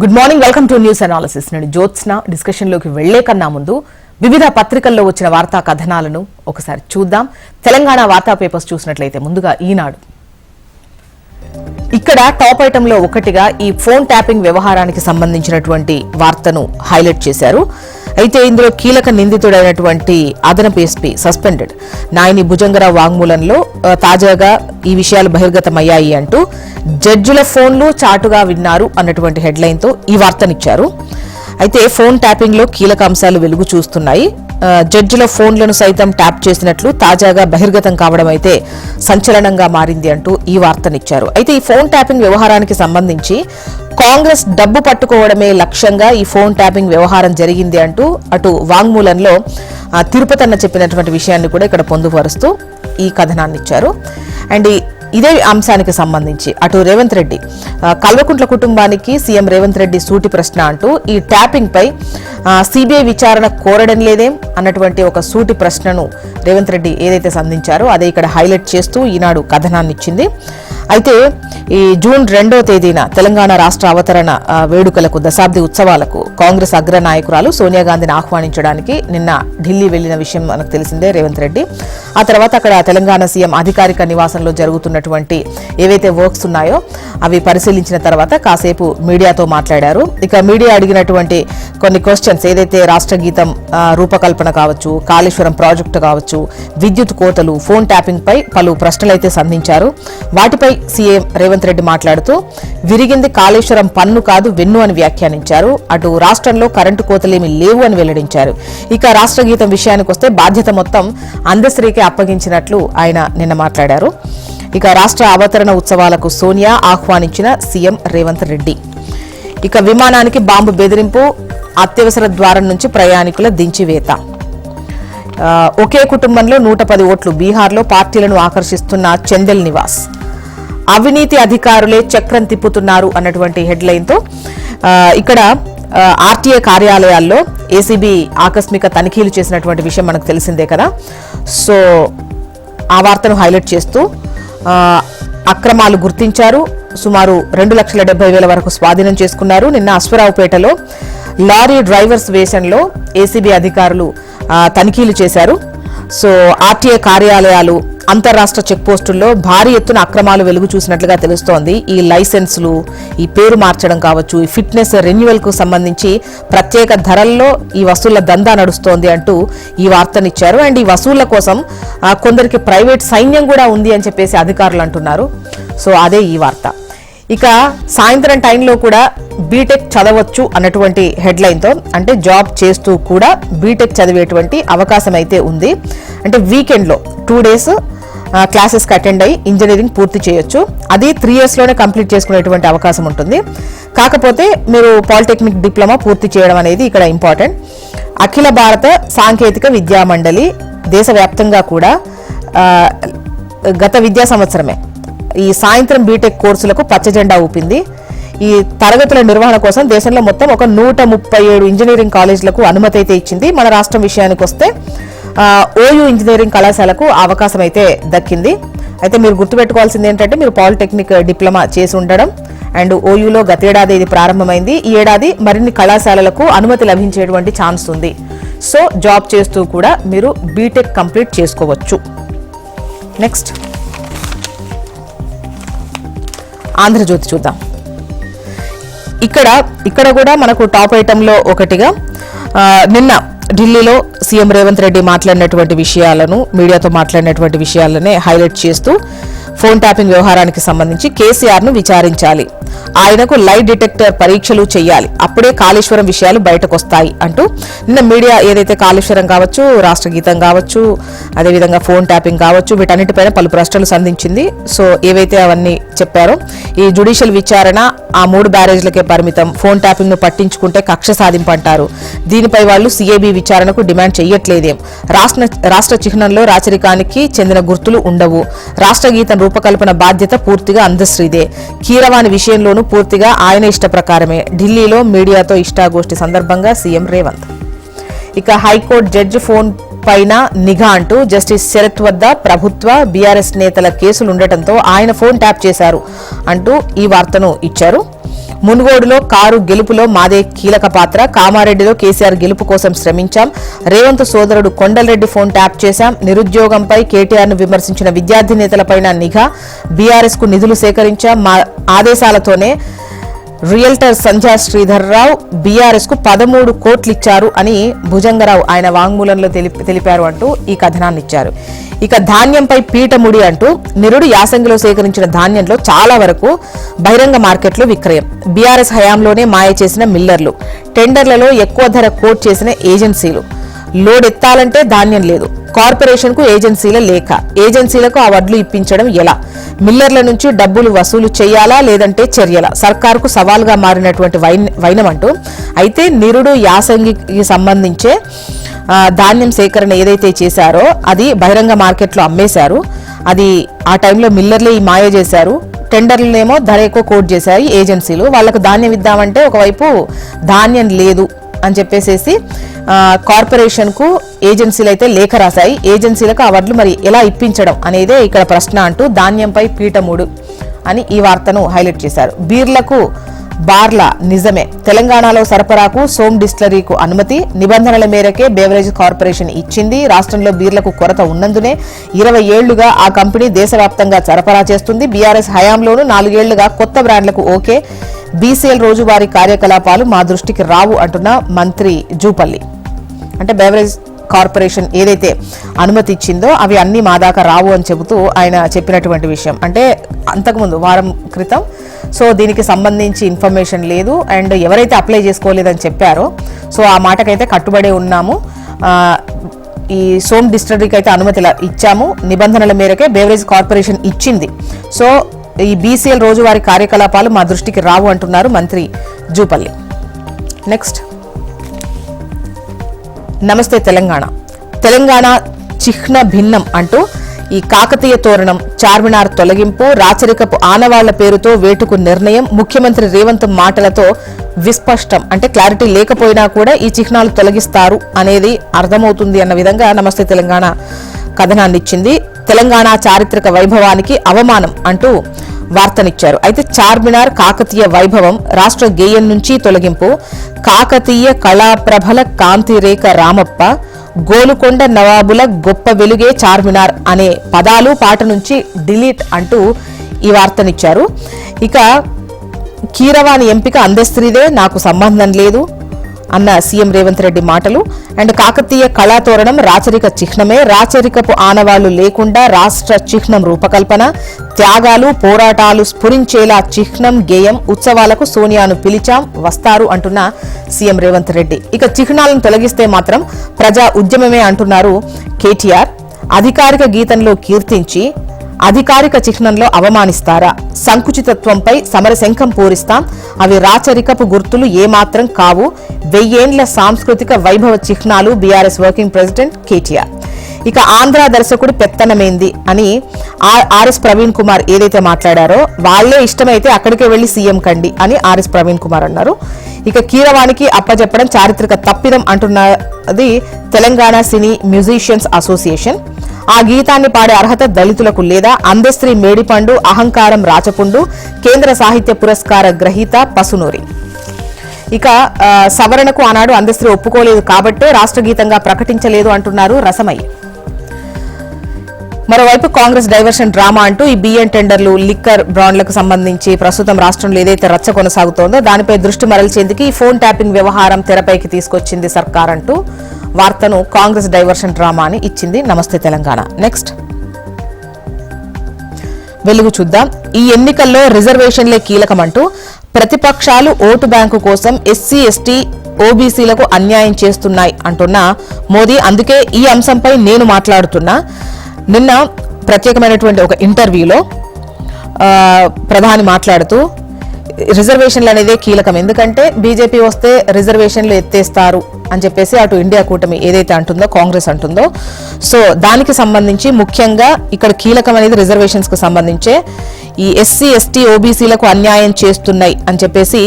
Good morning, welcome to news analysis. నేను జ్యోత్స్న. డిస్కషన్లోకి వెళ్లే కన్నా ముందు వివిధ పత్రికల్లో వచ్చిన వార్తా కథనాలను ఒకసారి చూద్దాం. తెలంగాణ వార్తా పేపర్స్ చూసినట్లయితే ముందుగా ఈనాడు. ఇక్కడ టాప్ ఐటంలో ఒకటిగా ఈ ఫోన్ ట్యాపింగ్ వ్యవహారానికి సంబంధించినటువంటి వార్తను హైలైట్ చేశారు. అయితే ఇందులో కీలక నిందితుడైనటువంటి అదనపు ఎస్పీ సస్పెండెడ్ నాయని భుజంగరావు వాంగ్మూలంలో తాజాగా ఈ విషయాలు బహిర్గతమయ్యాయి అంటూ జడ్జిల ఫోన్లు చాటుగా విన్నారు అన్నటువంటి హెడ్లైన్తో ఈ వార్తనిచ్చారు. అయితే ఫోన్ ట్యాపింగ్ లో కీలక అంశాలు వెలుగు చూస్తున్నాయి. జడ్జిల ఫోన్లను సైతం ట్యాప్ చేసినట్లు తాజాగా బహిర్గతం కావడం అయితే సంచలనంగా మారింది అంటూ ఈ వార్తనిచ్చారు. అయితే ఈ ఫోన్ ట్యాపింగ్ వ్యవహారానికి సంబంధించి కాంగ్రెస్ డబ్బు పట్టుకోవడమే లక్ష్యంగా ఈ ఫోన్ ట్యాపింగ్ వ్యవహారం జరిగింది అంటూ అటు వాంగ్మూలంలో తిరుపతన్న చెప్పినటువంటి విషయాన్ని కూడా ఇక్కడ పొందుపరుస్తూ ఈ కథనాన్ని ఇచ్చారు. అండ్ ఇదే అంశానికి సంబంధించి అటు రేవంత్ రెడ్డి కల్వకుంట్ల కుటుంబానికి సీఎం రేవంత్ రెడ్డి సూటి ప్రశ్న అంటూ ఈ ట్యాపింగ్ పై సిబిఐ విచారణ కోరడం లేదేం అన్నటువంటి ఒక సూటి ప్రశ్నను రేవంత్ రెడ్డి ఏదైతే సంధించారో అదే ఇక్కడ హైలైట్ చేస్తూ ఈనాడు కథనాన్ని ఇచ్చింది. అయితే ఈ జూన్ 2వ తేదీన తెలంగాణ రాష్ట్ర అవతరణ వేడుకలకు దశాబ్ది ఉత్సవాలకు కాంగ్రెస్ అగ్ర నాయకురాలు సోనియా గాంధీని ఆహ్వానించడానికి నిన్న ఢిల్లీ వెళ్లిన విషయం మనకు తెలిసిందే రేవంత్ రెడ్డి. ఆ తర్వాత అక్కడ తెలంగాణ సీఎం అధికారిక నివాసంలో జరుగుతున్నటువంటి ఏవైతే వర్క్స్ ఉన్నాయో అవి పరిశీలించిన తర్వాత కాసేపు మీడియాతో మాట్లాడారు. ఇక మీడియా అడిగినటువంటి కొన్ని క్వశ్చన్స్ ఏదైతే రాష్ట్ర గీతం రూపకల్పన కావచ్చు, కాళేశ్వరం ప్రాజెక్టు కావచ్చు, విద్యుత్ కోతలు, ఫోన్ ట్యాపింగ్ పై పలు ప్రశ్నలైతే సంధించారు. వాటిపై సీఎం రేవంత్ రెడ్డి మాట్లాడుతూ విరిగింది కాళేశ్వరం పన్ను కాదు వెన్ను అని వ్యాఖ్యానించారు. అటు రాష్ట్రంలో కరెంటు కోతలేమీ లేవు అని వెల్లడించారు. ఇక రాష్ట్ర గీతం విషయానికి వస్తే బాధ్యత మొత్తం అందశ్రీకే అప్పగించినట్లు ఆయన నిన్న మాట్లాడారు. ఇక రాష్ట్ర అవతరణ ఉత్సవాలకు సోనియా ఆహ్వానించిన సీఎం రేవంత్ రెడ్డి. ఇక విమానానికి బాంబు బెదిరింపు, అత్యవసర ద్వారం నుంచి ప్రయాణికుల దించివేత. ఒకే కుటుంబంలో 110 ఓట్లు, బీహార్లో పార్టీలను ఆకర్షిస్తున్న చందెల్ నివాస్. అవినీతి అధికారులే చక్రం తిప్పుతున్నారు అన్నటువంటి హెడ్లైన్తో ఇక్కడ ఆర్టీఏ కార్యాలయాల్లో ఏసీబీ ఆకస్మిక తనిఖీలు చేసినటువంటి విషయం మనకు తెలిసిందే కదా. సో ఆ వార్తను హైలైట్ చేస్తూ అక్రమాలు గుర్తించారు. సుమారు 2,70,000 వరకు స్వాధీనం చేసుకున్నారు. నిన్న అశ్వరావుపేటలో లారీ డ్రైవర్స్ వేషంలో ఏసీబీ అధికారులు తనిఖీలు చేశారు. సో ఆర్టీఏ కార్యాలయాలు, అంతర్రాష్ట్ర చెక్ పోస్టుల్లో భారీ ఎత్తున అక్రమాలు వెలుగు చూసినట్లుగా తెలుస్తోంది. ఈ లైసెన్సులు, ఈ పేరు మార్చడం కావచ్చు, ఈ ఫిట్నెస్ రెన్యువల్ కు సంబంధించి ప్రత్యేక ధరల్లో ఈ వసూళ్ల దందా నడుస్తోంది అంటూ ఈ వార్తనిచ్చారు. అండ్ ఈ వసూళ్ల కోసం కొందరికి ప్రైవేట్ సైన్యం కూడా ఉంది అని చెప్పేసి అధికారులు అంటున్నారు. సో అదే ఈ వార్త. ఇక సాయంత్రం టైంలో కూడా బీటెక్ చదవచ్చు అన్నటువంటి హెడ్లైన్తో, అంటే జాబ్ చేస్తూ కూడా బీటెక్ చదివేటువంటి అవకాశం అయితే ఉంది. అంటే వీకెండ్లో 2 days క్లాసెస్కి అటెండ్ అయ్యి ఇంజనీరింగ్ పూర్తి చేయొచ్చు. అది 3 years లోనే కంప్లీట్ చేసుకునేటువంటి అవకాశం ఉంటుంది. కాకపోతే మీరు పాలిటెక్నిక్ డిప్లొమా పూర్తి చేయడం అనేది ఇక్కడ ఇంపార్టెంట్. అఖిల భారత సాంకేతిక విద్యా మండలి దేశవ్యాప్తంగా కూడా గత విద్యా సంవత్సరమే ఈ సాయంత్రం బీటెక్ కోర్సులకు పచ్చజెండా ఊపింది. ఈ తరగతుల నిర్వహణ కోసం దేశంలో మొత్తం ఒక 137 ఇంజనీరింగ్ కాలేజీలకు అనుమతి అయితే ఇచ్చింది. మన రాష్ట్రం విషయానికి వస్తే ఓయూ ఇంజనీరింగ్ కళాశాలకు అవకాశం అయితే దక్కింది. అయితే మీరు గుర్తుపెట్టుకోవాల్సింది ఏంటంటే మీరు పాలిటెక్నిక్ డిప్లొమా చేసి ఉండడం అండ్ ఓయూలో గతేడాది ఇది ప్రారంభమైంది. ఈ ఏడాది మరిన్ని కళాశాలలకు అనుమతి లభించేటువంటి ఛాన్స్ ఉంది. సో జాబ్ చేస్తూ కూడా మీరు బీటెక్ కంప్లీట్ చేసుకోవచ్చు. నెక్స్ట్ ఆంధ్రజ్యోతి చూద్దాం. ఇక్కడ కూడా మనకు టాప్ ఐటంలో ఒకటిగా నిన్న ఢిల్లీలో సీఎం రేవంత్ రెడ్డి మాట్లాడినటువంటి విషయాలను, మీడియాతో మాట్లాడినటువంటి విషయాలనే హైలైట్ చేస్తూ ఫోన్ ట్యాపింగ్ వ్యవహారానికి సంబంధించి కేసీఆర్ను విచారించాలి, ఆయనకు లై డిటెక్టర్ పరీక్షలు చేయాలి, అప్పుడే కాళేశ్వరం విషయాలు బయటకు వస్తాయి అంటూ నిన్న మీడియా ఏదైతే కాళేశ్వరం కావచ్చు, రాష్ట్ర గీతం కావచ్చు, అదేవిధంగా ఫోన్ ట్యాపింగ్ కావచ్చు, వీటన్నిటిపైన పలు ప్రశ్నలు సంధించింది. సో ఏవైతే అవన్నీ చెప్పారో ఈ జ్యుడిషియల్ విచారణ ఆ 3 బ్యారేజ్లకే పరిమితం, ఫోన్ ట్యాపింగ్ ను పట్టించుకుంటే కక్ష సాధింపు అంటారు, దీనిపై వాళ్ళు సిఐబి విచారణకు డిమాండ్ చేయట్లేదేం, రాష్ట్ర చిహ్నంలో రాచరికానికి చెందిన గుర్తులు ఉండవు, రాష్ట్ర గీతం రూపకల్పన బాధ్యత పూర్తిగా అందశ్రీదే, కీరవాణి విషయంలోనూ పూర్తిగా ఆయన ఇష్ట ప్రకారమే, ఢిల్లీలో మీడియాతో ఇష్టాగోష్ఠి సందర్భంగా సీఎం రేవంత్. ఇక హైకోర్టు జడ్జి ఫోన్ పైన నిఘా అంటూ జస్టిస్ శరత్ వద్ద ప్రభుత్వ బీఆర్ఎస్ నేతల కేసులు ఉండటంతో ఆయన ఫోన్ ట్యాప్ చేశారు అంటూ ఈ వార్తను ఇచ్చారు. మునుగోడులో కారు గెలుపులో మాదే కీలక పాత్ర, కామారెడ్డిలో కేసీఆర్ గెలుపు కోసం శ్రమించాం, రేవంత్ సోదరుడు కొండలరెడ్డి ఫోన్ ట్యాప్ చేశాం, నిరుద్యోగంపై కేటీఆర్ ను విమర్శించిన విద్యార్థి నేతలపైన నిఘా, బీఆర్ఎస్ కు నిధులు సేకరించాం, మా ఆదేశాలతోనే రియల్టర్ సంధ్యా శ్రీధర్ రావు బీఆర్ఎస్ కు 13 కోట్లు ఇచ్చారు అని భుజంగరావు ఆయన వాంగ్మూలంలో తెలిపారు అంటూ ఈ కథనాన్ని ఇచ్చారు. ఇక ధాన్యంపై పీటముడి అంటూ నిరుడు యాసంగిలో సేకరించిన ధాన్యంలో చాలా వరకు బహిరంగ మార్కెట్లో విక్రయం, బీఆర్ఎస్ హయాంలోనే మాయ చేసిన మిల్లర్లు, టెండర్లలో ఎక్కువ ధర కోట్ చేసిన ఏజెన్సీలు, లోడ్ ఎత్తాలంటే ధాన్యం లేదు, కార్పొరేషన్ కు ఏజెన్సీల లేఖ, ఏజెన్సీలకు ఆ వడ్లు ఇప్పించడం ఎలా, మిల్లర్ల నుంచి డబ్బులు వసూలు చేయాలా లేదంటే చర్యల, సర్కారుకు సవాల్గా మారినటువంటి వైనమంటూ. అయితే నిరుడు యాసంగికి సంబంధించే ధాన్యం సేకరణ ఏదైతే చేశారో అది బహిరంగ మార్కెట్లో అమ్మేశారు, అది ఆ టైంలో మిల్లర్లే ఈ మాయ చేశారు, టెండర్లనేమో ధర ఎక్కువ కోట్ చేశారు ఏజెన్సీలు, వాళ్ళకు ధాన్యం ఇద్దామంటే ఒకవైపు ధాన్యం లేదు అని చెప్పేసేసి కార్పొరేషన్ కు ఏజెన్సీలు అయితే లేఖ రాశాయి, ఏజెన్సీలకు ఆ వడ్లు మరి ఎలా ఇప్పించడం అనేదే ఇక్కడ ప్రశ్న అంటూ ధాన్యంపై పీటముడు అని ఈ వార్తను హైలైట్ చేశారు. బీర్లకు బార్ల నిజమే, తెలంగాణలో సరఫరాకు సోమ్ డిస్టిలరీకు అనుమతి, నిబంధనల మేరకే బెవరేజ్ కార్పొరేషన్ ఇచ్చింది, రాష్ట్రంలో బీర్లకు కొరత ఉన్నందునే 20 ఏళ్లుగా ఆ కంపెనీ దేశవ్యాప్తంగా సరఫరా చేస్తుంది, బీఆర్ఎస్ హయాంలోనూ 4 ఏళ్లుగా కొత్త బ్రాండ్లకు ఓకే, బీసీఎల్ రోజువారీ కార్యకలాపాలు మా దృష్టికి రావు అంటున్న మంత్రి జూపల్లి. అంటే బెవరేజ్ కార్పొరేషన్ ఏదైతే అనుమతి ఇచ్చిందో అవి అన్ని మా దాకా రావు అని చెబుతూ ఆయన చెప్పినటువంటి విషయం. అంటే అంతకుముందు వారం క్రితం సో దీనికి సంబంధించి ఇన్ఫర్మేషన్ లేదు అండ్ ఎవరైతే అప్లై చేసుకోలేదని చెప్పారో సో ఆ మాటకైతే కట్టుబడి ఉన్నాము, ఈ సోమ్ డిస్టిలరీకి అయితే అనుమతి ఇచ్చాము, నిబంధనల మేరకే బెవరేజ్ కార్పొరేషన్ ఇచ్చింది, సో ఈ బీసీఎల్ రోజువారీ కార్యకలాపాలు మా దృష్టికి రావు అంటున్నారు మంత్రి జూపల్లి. నెక్స్ట్, నమస్తే తెలంగాణ చిహ్న భిన్నం అంటూ ఈ కాకతీయ తోరణం, చార్మినార్ తొలగింపు, రాచరికపు ఆనవాళ్ల పేరుతో వేటుకు నిర్ణయం, ముఖ్యమంత్రి రేవంత్ మాటలతో విస్పష్టం, అంటే క్లారిటీ లేకపోయినా కూడా ఈ చిహ్నాలు తొలగిస్తారు అనేది అర్థమవుతుంది అన్న విధంగా నమస్తే తెలంగాణ కథనాన్ని ఇచ్చింది. తెలంగాణ చారిత్రక వైభవానికి అవమానం అంటూ వార్తనిచ్చారు. అయితే చార్మినార్ కాకతీయ వైభవం, రాష్ట్ర గేయం నుంచి తొలగింపు, కాకతీయ కళాప్రభల కాంతిరేఖ రామప్ప, గోలుకొండ నవాబుల గొప్ప వెలుగే చార్మినార్ అనే పదాలు పాట నుంచి డిలీట్ అంటూ ఈ వార్తనిచ్చారు. ఇక కీరవాణి ఎంపిక అందస్త్రీదే, నాకు సంబంధం లేదు అన్న సీఎం రేవంత్ రెడ్డి మాటలు. అండ్ కాకతీయ కళాతోరణం రాచరిక చిహ్నమే, రాచరికపు ఆనవాళ్లు లేకుండా రాష్ట్ర చిహ్నం రూపకల్పన, త్యాగాలు పోరాటాలు స్ఫురించేలా చిహ్నం గేయం, ఉత్సవాలకు సోనియాను పిలిచాం వస్తారు అంటున్న సీఎం రేవంత్ రెడ్డి. ఇక చిహ్నాలను తొలగిస్తే మాత్రం ప్రజా ఉద్యమమే అంటున్నారు కేటీఆర్. అధికారిక గీతంలో కీర్తించి అధికారిక చిహ్నంలో అవమానిస్తారా, సంకుచితత్వంపై సమరశంఖం పూరిస్తాం, అవి రాచరికపు గుర్తులు ఏమాత్రం కావు, 1000 ఏండ్ల సాంస్కృతిక వైభవ చిహ్నాలు బీఆర్ఎస్ వర్కింగ్ ప్రెసిడెంట్ కేటీఆర్. ఇక ఆంధ్ర దర్శకుడు పెత్తనమైంది అని ఆర్ఎస్ ప్రవీణ్ కుమార్ ఏదైతే మాట్లాడారో వాళ్లే ఇష్టమైతే అక్కడికే వెళ్లి సీఎం కండి అని ఆర్ఎస్ ప్రవీణ్ కుమార్ అన్నారు. ఇక కీరవాణికి అప్పచెప్పడం చారిత్రక తప్పిదం అంటున్నది తెలంగాణ సినీ మ్యూజిషియన్స్ అసోసియేషన్. ఆ గీతాన్ని పాడే అర్హత దళితులకు లేదా, అందస్త్రీ మేడిపండు, అహంకారం రాచపుండు, కేంద్ర సాహిత్య పురస్కార గ్రహీత పసునూరి. ఇక సవరణకు ఆనాడు అందస్త్రీ ఒప్పుకోలేదు కాబట్టే రాష్ట్ర గీతంగా ప్రకటించలేదు అంటున్నారు రసమయ్య. మరోవైపు కాంగ్రెస్ డైవర్షన్ డ్రామా అంటూ ఈ బియ్యం టెండర్లు, లిక్కర్ బ్రాండ్లకు సంబంధించి ప్రస్తుతం రాష్ట్రంలో ఏదైతే రచ్చ కొనసాగుతోందో దానిపై దృష్టి మరల్చేందుకు ఈ ఫోన్ ట్యాపింగ్ వ్యవహారం తెరపైకి తీసుకొచ్చింది సర్కార్ అంటూ వార్తను కాంగ్రెస్ డైవర్షన్ డ్రామా అని ఇచ్చింది నమస్తే తెలంగాణ. నెక్స్ట్ వెలుగు చూద్దాం. ఈ ఎన్నికల్లో రిజర్వేషన్లే కీలకమంటూ ప్రతిపక్షాలు ఓటు బ్యాంకు కోసం ఎస్సీ ఎస్టీ ఓబీసీలకు అన్యాయం చేస్తున్నాయి అంటున్న మోదీ, అందుకే ఈ అంశంపై నేను మాట్లాడుతున్నా. నిన్న ప్రత్యేకమైనటువంటి ఒక ఇంటర్వ్యూలో ప్రధాని మాట్లాడుతూ రిజర్వేషన్లు అనేదే కీలకం, ఎందుకంటే బీజేపీ వస్తే రిజర్వేషన్లు ఎత్తేస్తారు అని చెప్పేసి అటు ఇండియా కూటమి ఏదైతే అంటుందో కాంగ్రెస్ అంటుందో, సో దానికి సంబంధించి ముఖ్యంగా ఇక్కడ కీలకం అనేది రిజర్వేషన్స్ కు సంబంధించే ఈ ఎస్సీ ఎస్టీ ఓబీసీలకు అన్యాయం చేస్తున్నాయి అని చెప్పేసి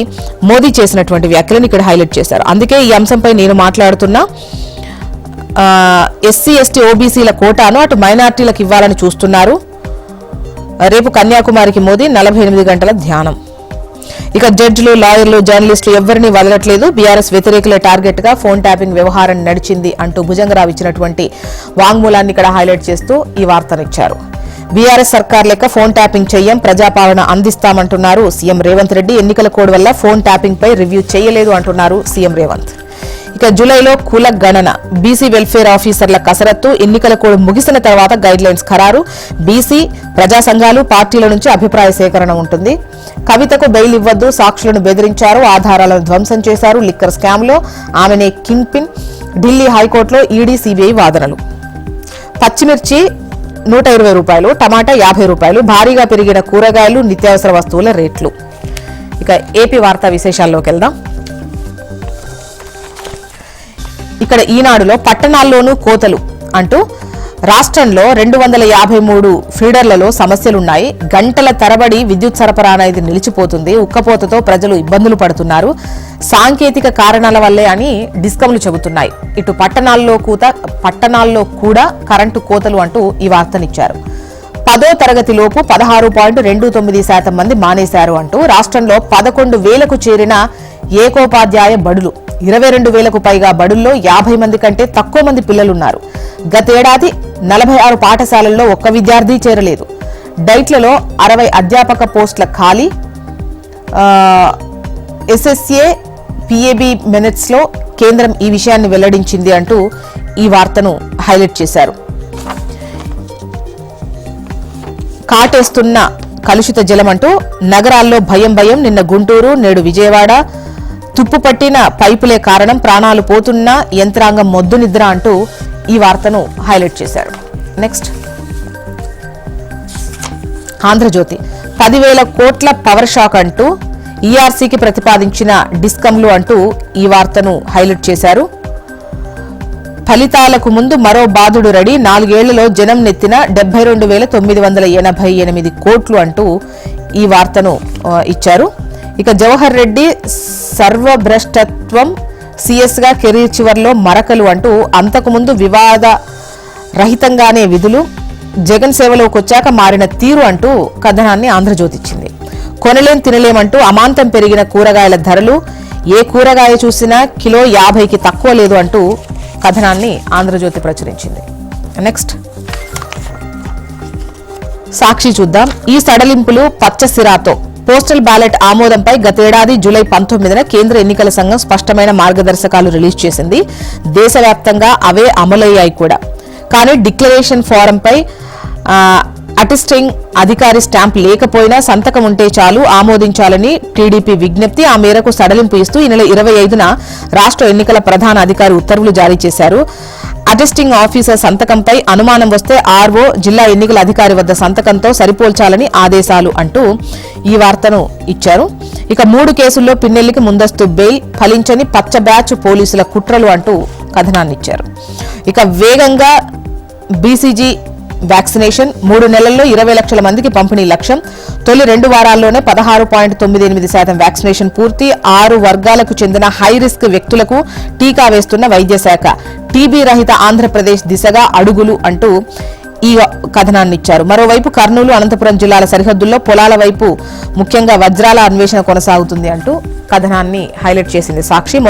మోదీ చేసినటువంటి వ్యాఖ్యలను ఇక్కడ హైలైట్ చేశారు. అందుకే ఈ అంశంపై నేను మాట్లాడుతున్నా. ఎస్సీ ఎస్టీ ఓబీసీల కోటాను అటు మైనార్టీలకు ఇవ్వాలని చూస్తున్నారు. రేపు కన్యాకుమారికి మోదీ 48 గంటల ధ్యానం. ఇక జడ్జిలు, లాయర్లు, జర్నలిస్టులు ఎవరిని వదలట్లేదు. బీఆర్ఎస్ వ్యతిరేకులే టార్గెట్ గా ఫోన్ ట్యాపింగ్ వ్యవహారం నడిచింది అంటూ భుజంగరావు ఇచ్చినటువంటి వాంగ్మూలాన్ని ఇక్కడ హైలైట్ చేస్తూ ఈ వార్తనిచ్చారు. బీఆర్ఎస్ సర్కార్ లెక్క ఫోన్ ట్యాపింగ్ చెయ్యం, ప్రజాపాలన అందిస్తామంటున్నారు సీఎం రేవంత్ రెడ్డి. ఎన్నికల కోడ్ వల్ల ఫోన్ ట్యాపింగ్ పై రివ్యూ చేయలేదు అంటున్నారు సీఎం రేవంత్. ఇక జూలైలో కుల గణన, బీసీ వెల్ఫేర్ ఆఫీసర్ల కసరత్తు, ఎన్నికల కోడ్ ముగిసిన తర్వాత గైడ్ లైన్స్ ఖరారు. బీసీ ప్రజా సంఘాలు, పార్టీల నుంచి అభిప్రాయ సేకరణ ఉంటుంది. కవితకు బెయిల్ ఇవ్వద్దు, సాక్షులను బెదిరించారు, ఆధారాలను ధ్వంసం చేశారు. లిక్కర్ స్కామ్ లో ఆమెనే కింగ్ పిన్. ఢిల్లీ హైకోర్టులో ఈడీ, సిబిఐ వాదనలు. పచ్చిమిర్చి ₹120, టమాటా ₹50. భారీగా పెరిగిన కూరగాయలు, నిత్యావసర వస్తువుల రేట్లు. ఇక ఏపీ వార్తా విశేషాల్లోకి వెళ్దాం. ఇక్కడ ఈనాడులో పట్టణాల్లోనూ కోతలు అంటూ రాష్ట్రంలో 253 ఫీడర్లలో సమస్యలున్నాయి. గంటల తరబడి విద్యుత్ సరఫరా అనేది నిలిచిపోతుంది. ఉక్కపోతతో ప్రజలు ఇబ్బందులు పడుతున్నారు. సాంకేతిక కారణాల వల్లే అని డిస్కంలు చెబుతున్నాయి. ఇటు పట్టణాల్లో కూడా కరెంటు కోతలు అంటూ ఈ వార్తనిచ్చారు. 10వ తరగతిలోపు 16.29% మంది మానేశారు అంటూ రాష్ట్రంలో 11,000కు చేరిన ఏకోపాధ్యాయ బడులు, 22,000కు పైగా బడుల్లో 50 మంది కంటే తక్కువ మంది పిల్లలున్నారు. గతేడాది 46 పాఠశాలల్లో ఒక్క విద్యార్థి చేరలేదు. డైట్లలో 60 అధ్యాపక పోస్టుల ఖాళీ. ఎస్ఎస్ఏ పిఏబి మినిట్స్ లో కేంద్రం ఈ విషయాన్ని వెల్లడించింది అంటూ ఈ వార్తను హైలైట్ చేశారు. కాటేస్తున్న కలుషిత జలం అంటూ నగరాల్లో భయం. నిన్న గుంటూరు, నేడు విజయవాడ. తుప్పుపట్టిన పైపులే కారణం, ప్రాణాలు పోతున్న యంత్రాంగం మొద్దు నిద్ర అంటూ ఈ వార్తను హైలైట్ చేశారు. నెక్స్ట్ ఆంధ్రజ్యోతి, 10,000 కోట్ల పవర్ షాక్ అంటూ ఈఆర్సీకి ప్రతిపాదించిన డిస్కంలు అంటూ ఈ వార్తను హైలైట్ చేశారు. ఫలితాలకు ముందు మరో బాధుడు రెడీ, 4 ఏళ్లలో జనం నెత్తిన 72,988 కోట్లు అంటూ ఈ వార్తను ఇచ్చారు. ఇక జవహర్ రెడ్డి సర్వభ్రష్టత్వం, సీఎస్ గా కెరీర్ చివర్లో మరకలు అంటూ అంతకుముందు వివాద రహితంగానే విధులు, జగన్ సేవలోకి వచ్చాక మారిన తీరు అంటూ కథనాన్ని ఆంధ్రజ్యోతి ఇచ్చింది. కొనలేం తినలేమంటూ అమాంతం పెరిగిన కూరగాయల ధరలు, ఏ కూరగాయ చూసినా కిలో 50కి తక్కువ లేదు అంటూ కథనాన్ని ఆంధ్రజ్యోతి ప్రచురించింది. నెక్స్ట్ సాక్షి చూద్దాం. ఈ సడలింపులు పచ్చసిరాతో, పోస్టల్ బ్యాలెట్ ఆమోదంపై గతేడాది జూలై 19న కేంద్ర ఎన్నికల సంఘం స్పష్టమైన మార్గదర్శకాలు రిలీజ్ చేసింది. దేశవ్యాప్తంగా అవే అమలయ్యాయి కూడా. కానీ డిక్లరేషన్ ఫారంపై అటెస్టింగ్ అధికారి స్టాంప్ లేకపోయినా సంతకం ఉంటే చాలు, ఆమోదించాలని టీడీపీ విజ్ఞప్తి. ఆ మేరకు సడలింపు ఇస్తూ ఈ నెల 25న రాష్ట్ర ఎన్నికల ప్రధాన అధికారి ఉత్తర్వులు జారీ చేశారు. అటెస్టింగ్ ఆఫీసర్ సంతకంపై అనుమానం వస్తే ఆర్ఓ, జిల్లా ఎన్నికల అధికారి వద్ద సంతకంతో సరిపోల్చాలని ఆదేశాలు అంటూ ఈ వార్తను ఇచ్చారు. ఇక 3 కేసుల్లో పిన్నెల్లికి ముందస్తు బెయిల్, ఫలించని పచ్చ బ్యాచ్ పోలీసుల కుట్రలు అంటూ కథనాన్ని ఇచ్చారు. ఇక వేగంగా బీసీజీ వ్యాక్సినేషన్, 3 నెలల్లో 20 లక్షల మందికి పంపిణీ లక్ష్యం. తొలి 2 వారాల్లోనే 16.98% వ్యాక్సినేషన్ పూర్తి. 6 వర్గాలకు చెందిన హై రిస్క్ వ్యక్తులకు టీకా వేస్తున్న వైద్య శాఖ. టీబీ రహిత ఆంధ్రప్రదేశ్ దిశగా అడుగులు అంటూ ఈ కథనాన్ని ఇచ్చారు. మరోవైపు కర్నూలు, అనంతపురం జిల్లాల సరిహద్దుల్లో పొలాల వైపు ముఖ్యంగా వజ్రాల అన్వేషణ కొనసాగుతుంది అంటూ కథనాన్ని హైలైట్ చేసింది సాక్షి.